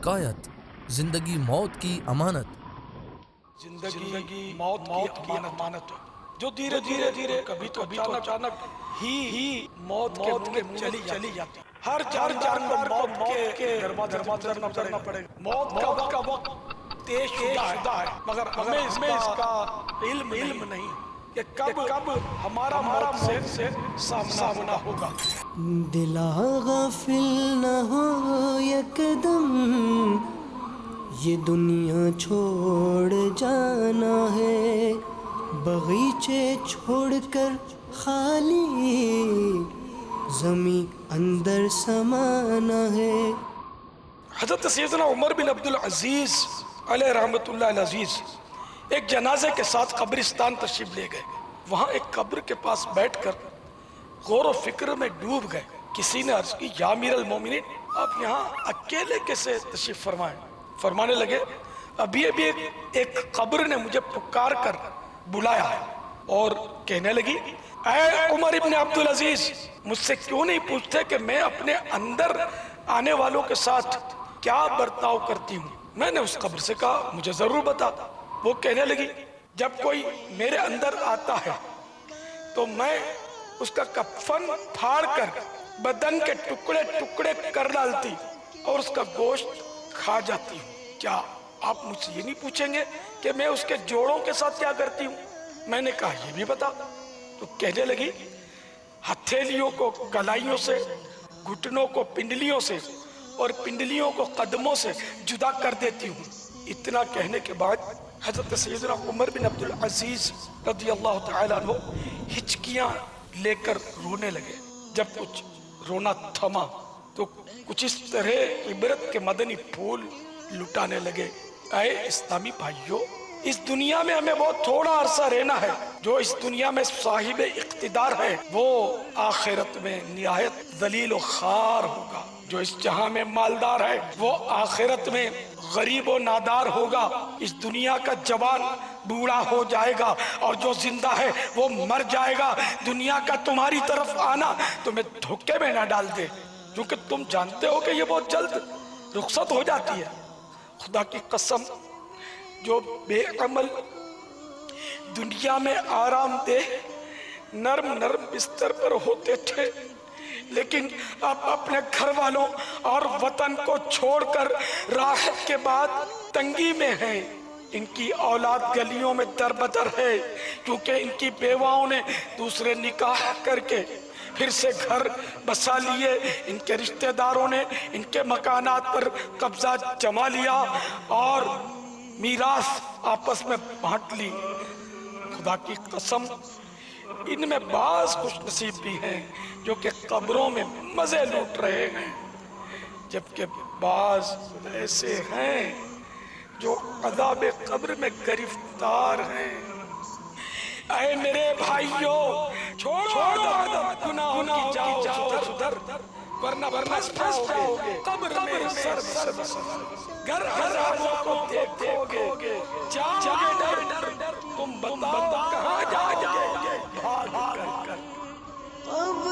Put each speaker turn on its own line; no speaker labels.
حکایت زندگی موت کی امانت.
زندگی موت کی امانت جو دھیرے دھیرے کبھی تو اچانک ہی موت کے منہ چلی جاتی. ہر جاندار کو موت کے دروازے گزرنا پڑے گا. موت کا وقت طے شدہ ہے مگر ہمیں اس کا علم نہیں کہ کب ہمارا موت سے سامنا ہوگا.
دلا غافل نہ ہو یک دم، یہ دنیا چھوڑ جانا ہے، باغیچے چھوڑ کر خالی زمیں اندر سمانا ہے.
حضرت سیدنا عمر بن عبدالعزیز علیہ رحمت اللہ العزیز ایک جنازے کے ساتھ قبرستان تشریف لے گئے. وہاں ایک قبر کے پاس بیٹھ کر غور و فکر میں ڈوب گئے. کسی نے عرض کی یا امیر المومنین آپ یہاں اکیلے کیسے تشریف فرمائیں؟ فرمانے لگے ابھی ایک قبر نے مجھے پکار کر بلایا اور کہنے لگی اے عمر ابن عبدالعزیز مجھ سے کیوں نہیں پوچھتے کہ میں اپنے اندر آنے والوں کے ساتھ کیا برتاؤ کرتی ہوں؟ میں نے اس قبر سے کہا مجھے ضرور بتا. وہ کہنے لگی جب کوئی میرے اندر آتا ہے تو میں اس کا کفن پھاڑ کر بدن کے ٹکڑے کر ڈالتی اور اس کا گوشت کھا جاتی ہوں. کیا آپ مجھ سے یہ نہیں پوچھیں گے کہ میں اس کے جوڑوں کے ساتھ کیا کرتی ہوں؟ میں نے کہا یہ بھی بتا. تو کہنے لگی ہتھیلیوں کو کلائیوں سے، گھٹنوں کو پنڈلیوں سے اور پنڈلیوں کو قدموں سے جدا کر دیتی ہوں. اتنا کہنے کے بعد حضرت سیدنا عمر بن عبدالعزیز رضی اللہ تعالیٰ عنہ ہچکیاں لے کر رونے لگے. جب کچھ رونا تھما تو کچھ اس طرح عبرت کے مدنی پھول لٹانے لگے. اے اسلامی بھائیو، اس دنیا میں ہمیں بہت تھوڑا عرصہ رہنا ہے. جو اس دنیا میں صاحب اقتدار ہے وہ آخرت میں نہایت ذلیل و خوار ہوگا. جو اس جہاں میں مالدار ہے وہ آخرت میں غریب و نادار ہوگا. اس دنیا کا جوان بوڑھا ہو جائے گا اور جو زندہ ہے وہ مر جائے گا. دنیا کا تمہاری طرف آنا تمہیں دھوکے میں نہ ڈال دے، کیونکہ تم جانتے ہو کہ یہ بہت جلد رخصت ہو جاتی ہے. خدا کی قسم جو بے عمل دنیا میں آرام دہ نرم بستر پر ہوتے تھے لیکن اب اپنے گھر والوں اور وطن کو چھوڑ کر راحت کے بعد تنگی میں ہیں. ان کی اولاد گلیوں میں دربدر ہے کیونکہ ان کی بیواؤں نے دوسرے نکاح کر کے پھر سے گھر بسا لیے. ان کے رشتہ داروں نے ان کے مکانات پر قبضہ جما لیا اور میراث آپس میں بانٹ لی. خدا کی قسم ان میں بعض خوش نصیب بھی ہیں جو کہ قبروں میں مزے لوٹ رہے ہیں، جبکہ بعض ایسے ہیں جو عذاب قبر میں گرفتار ہیں. اے میرے بھائیو چھوڑو گناہوں کی جاؤ سدھر ورنہ پھنس جاؤ گے قبر میں سر گر عذابوں کو دیکھو گے جاؤ گے ڈر تم بتاؤ کہاں جاؤ گے بھاگ کر.
اب